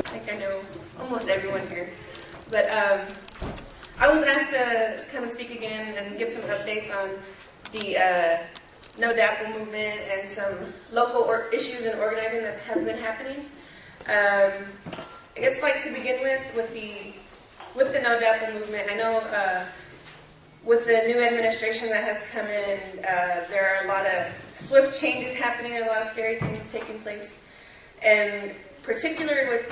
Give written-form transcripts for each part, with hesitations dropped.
I think I know almost everyone here. But I was asked to come and speak again and give some updates on the No DAPL movement and some local issues and organizing that has been happening. I guess like to begin with the No DAPL movement, I know with the new administration that has come in, there are a lot of swift changes happening, a lot of scary things taking place, and particularly with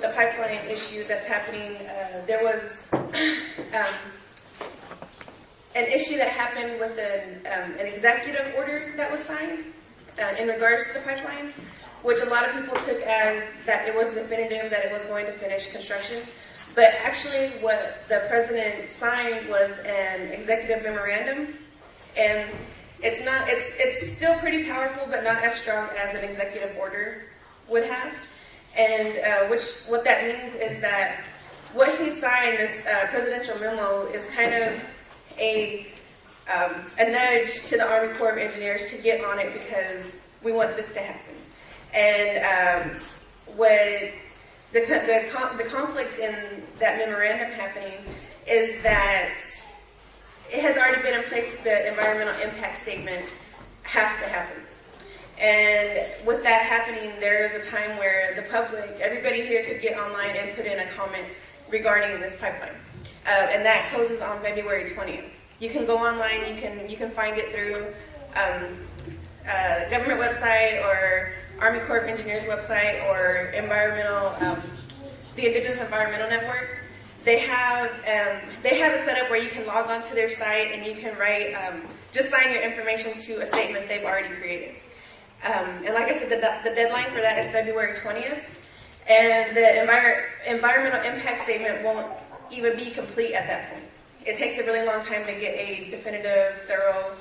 the pipeline issue that's happening, there was an issue that happened with an executive order that was signed in regards to the pipeline, which a lot of people took as that it was definitive that it was going to finish construction. But actually what the president signed was an executive memorandum, and it's still pretty powerful, but not as strong as an executive order would have. And what that means is that what he signed, this presidential memo, is kind of a nudge to the Army Corps of Engineers to get on it because we want this to happen. And what the conflict in that memorandum happening is that it has already been in place. The environmental impact statement has to happen. And with that happening, there is a time where the public, everybody here could get online and put in a comment regarding this pipeline. And that closes on February 20th. You can go online, you can find it through government website or Army Corps of Engineers website or the Indigenous Environmental Network. They have it set up where you can log on to their site and you can write, just sign your information to a statement they've already created. And like I said, the deadline for that is February 20th, and the environmental impact statement won't even be complete at that point. It takes a really long time to get a definitive, thorough,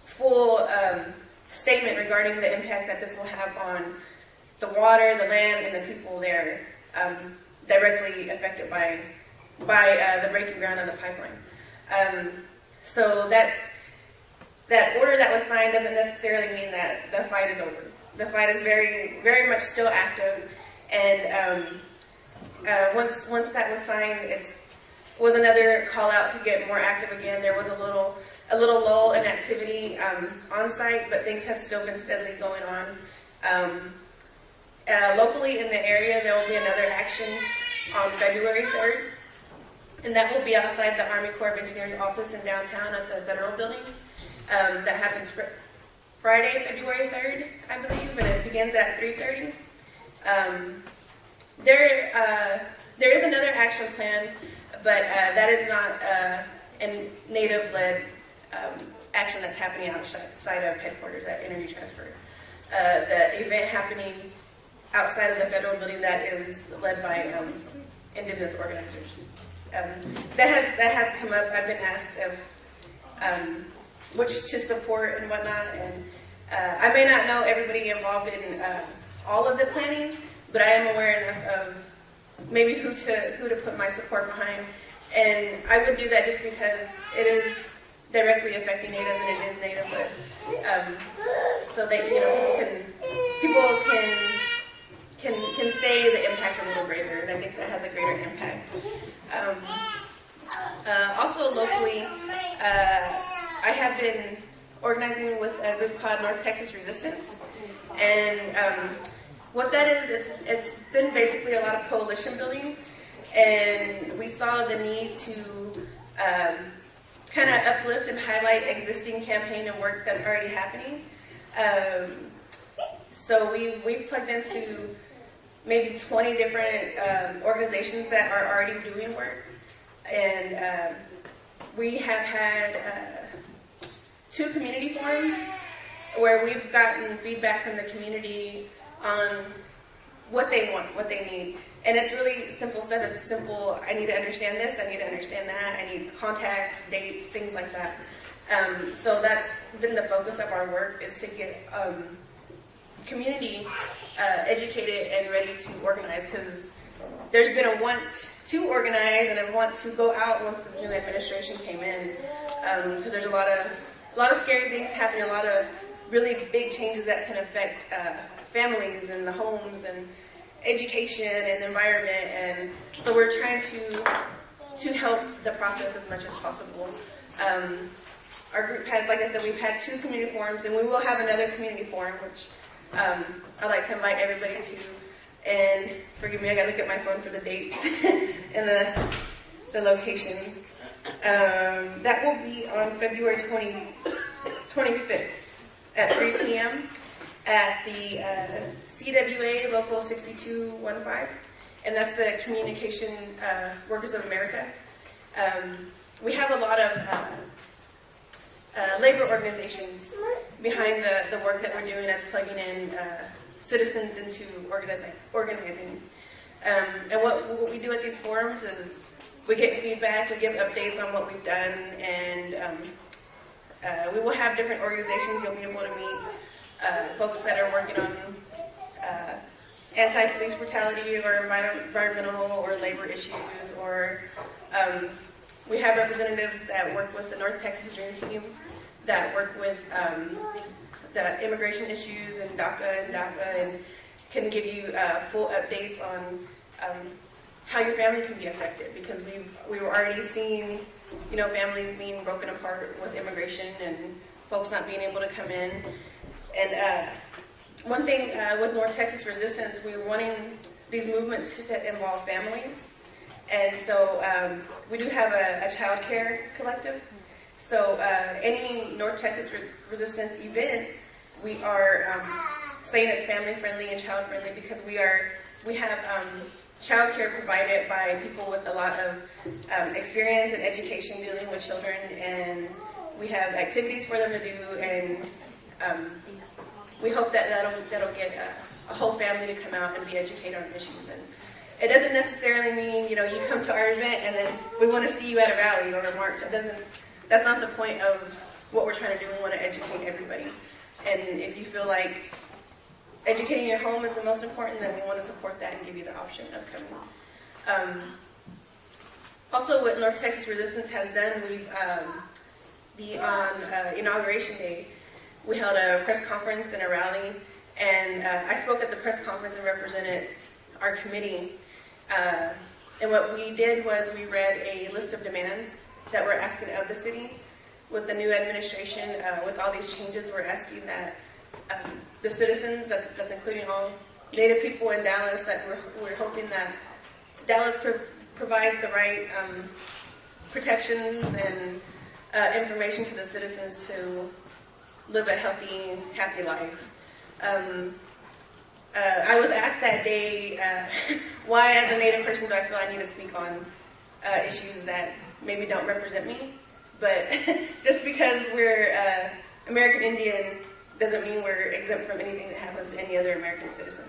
full statement regarding the impact that this will have on the water, the land, and the people there directly affected by the breaking ground of the pipeline. So that order that was signed doesn't necessarily mean that the fight is over. The fight is very, very much still active, and once that was signed, it was another call out to get more active again. There was a little lull in activity on site, but things have still been steadily going on. Locally in the area, there will be another action on February 3rd, and that will be outside the Army Corps of Engineers office in downtown at the Federal Building. That happens Friday, February 3rd, I believe, and it begins at 3:30. There is another action plan, but that is not a Native-led action that's happening outside of headquarters at Energy Transfer. The event happening outside of the Federal Building that is led by Indigenous organizers. That has come up. I've been asked if which to support and whatnot, and I may not know everybody involved in all of the planning, but I am aware enough of maybe who to put my support behind, and I would do that just because it is directly affecting natives and it is native-led, so that people can say the impact a little greater, and I think that has a greater impact. Also locally, I have been organizing with a group called North Texas Resistance, and what that is, it's been basically a lot of coalition building, and we saw the need to kind of uplift and highlight existing campaign and work that's already happening. So we've plugged into maybe 20 different organizations that are already doing work, and we have had 2 community forums where we've gotten feedback from the community on what they want, what they need. And it's really simple stuff. It's simple, I need to understand this, I need to understand that, I need contacts, dates, things like that. So that's been the focus of our work, is to get community educated and ready to organize, because there's been a want to organize and a want to go out once this new administration came in, because there's a lot of scary things happening, a lot of really big changes that can affect families and the homes, and education and environment, and so we're trying to help the process as much as possible. Our group has, like I said, we've had 2 community forums, and we will have another community forum, which I'd like to invite everybody to. And forgive me, I gotta look at my phone for the dates and the location. That will be on February 25th at 3 p.m. at the CWA Local 6215, and that's the Communication Workers of America. We have a lot of labor organizations behind the work that we're doing as plugging in citizens into organizing. And what we do at these forums is we get feedback, we give updates on what we've done, and we will have different organizations. You'll be able to meet folks that are working on anti-police brutality or environmental or labor issues, or we have representatives that work with the North Texas Dream Team that work with the immigration issues and DACA and DAPA, and can give you full updates on how your family can be affected, because we were already seeing, you know, families being broken apart with immigration and folks not being able to come in. And one thing with North Texas Resistance, we were wanting these movements to involve families, and so we do have a child care collective. So any North Texas Resistance event, we are saying it's family friendly and child friendly, because we have child care provided by people with a lot of experience and education dealing with children, and we have activities for them to do, and we hope that that'll get a whole family to come out and be educated on issues. And it doesn't necessarily mean, you know, you come to our event and then we want to see you at a rally or a march. That's not the point of what we're trying to do. We want to educate everybody. And if you feel like educating your home is the most important, then we want to support that and give you the option of coming. Also, what North Texas Resistance has done, on Inauguration Day, we held a press conference and a rally, and I spoke at the press conference and represented our committee. And what we did was we read a list of demands that we're asking of the city. With the new administration, with all these changes, we're asking that the citizens, that's including all Native people in Dallas, that we're hoping that Dallas provides the right protections and information to the citizens to live a healthy, happy life. I was asked that day, why as a Native person do I feel I need to speak on issues that maybe don't represent me? But just because we're American Indian doesn't mean we're exempt from anything that happens to any other American citizen.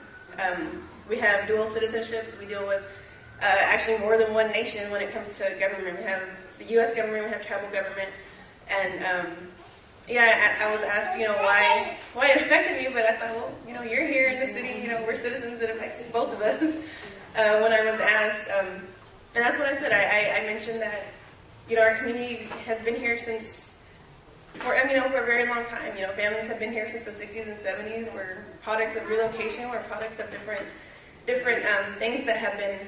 We have dual citizenships. We deal with actually more than one nation when it comes to government. We have the U.S. government, we have tribal government, and I was asked, you know, why it affected me, but I thought, well, you know, you're here in the city, you know, we're citizens, it affects both of us. When I was asked, and that's what I said. I mentioned that, you know, our community has been here for a very long time. You know, families have been here since the 60s and 70s. We're products of relocation. We're products of different things that have been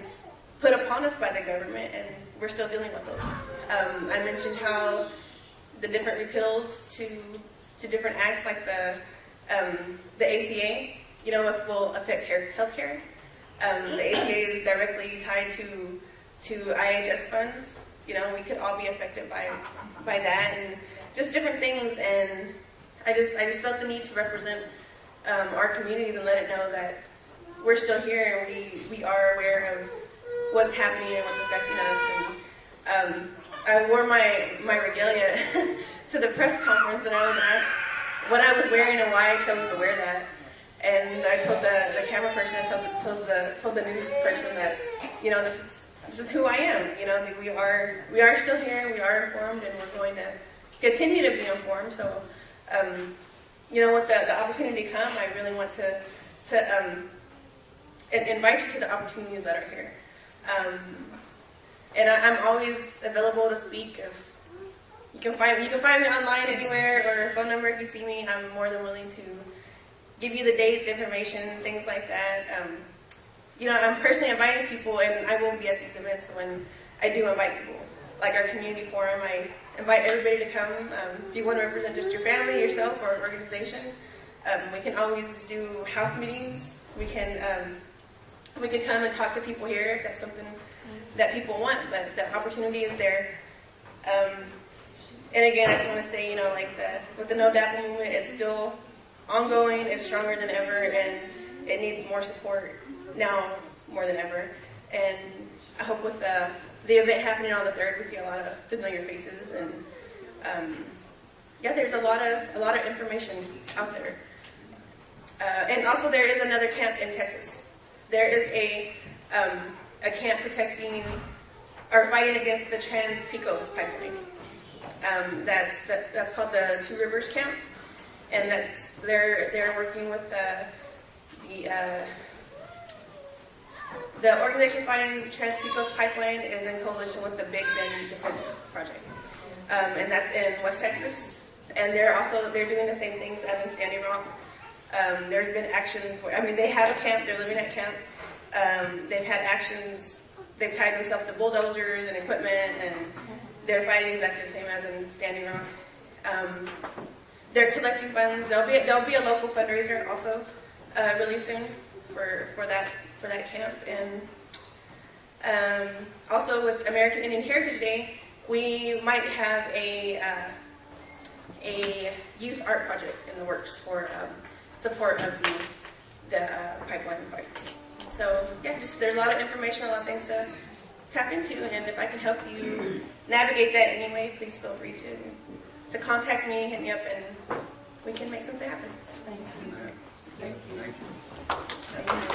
put upon us by the government, and we're still dealing with those. I mentioned how the different repeals to different acts, like the ACA, you know, will affect healthcare. The ACA is directly tied to IHS funds. You know, we could all be affected by that, and just different things. And I just felt the need to represent our communities and let it know that we're still here, and we are aware of what's happening and what's affecting us. And I wore my regalia to the press conference, and I was asked what I was wearing and why I chose to wear that. And I told the camera person, I told the news person that, you know, this is who I am. You know, we are still here, we are informed, and we're going to continue to be informed. So, you know, with the opportunity come, I really want to invite you to the opportunities that are here. And I'm always available to speak. If you can find me online anywhere, or a phone number if you see me. I'm more than willing to give you the dates, information, things like that. you know, I'm personally inviting people, and I will be at these events when I do invite people. Like our community forum, I invite everybody to come. If you want to represent just your family, yourself, or organization, we can always do house meetings. We can come and talk to people here if that's something that people want, but the opportunity is there. And again, I just want to say, you know, like with the No Dapple movement, it's still ongoing, it's stronger than ever, and it needs more support now more than ever. And I hope with the event happening on the 3rd, we see a lot of familiar faces, and yeah, there's a lot of information out there. And also, there is another camp in Texas. There is a camp protecting or fighting against the Trans-Pecos pipeline. That's called the Two Rivers Camp, and they're working with the organization fighting the Trans-Pecos pipeline is in coalition with the Big Bend Defense Project, and that's in West Texas. And they're doing the same things as in Standing Rock. There's been actions where, I mean, they have a camp, they're living at camp. They've had actions, they've tied themselves to bulldozers and equipment, and they're fighting exactly the same as in Standing Rock. They're collecting funds. There'll be a local fundraiser also really soon for that camp. And also with American Indian Heritage Day, we might have a youth art project in the works for support of the pipeline fights. So yeah, there's a lot of information, a lot of things to tap into, and if I can help you navigate that anyway, please feel free to contact me, hit me up, and we can make something happen. Thank you. Thank you.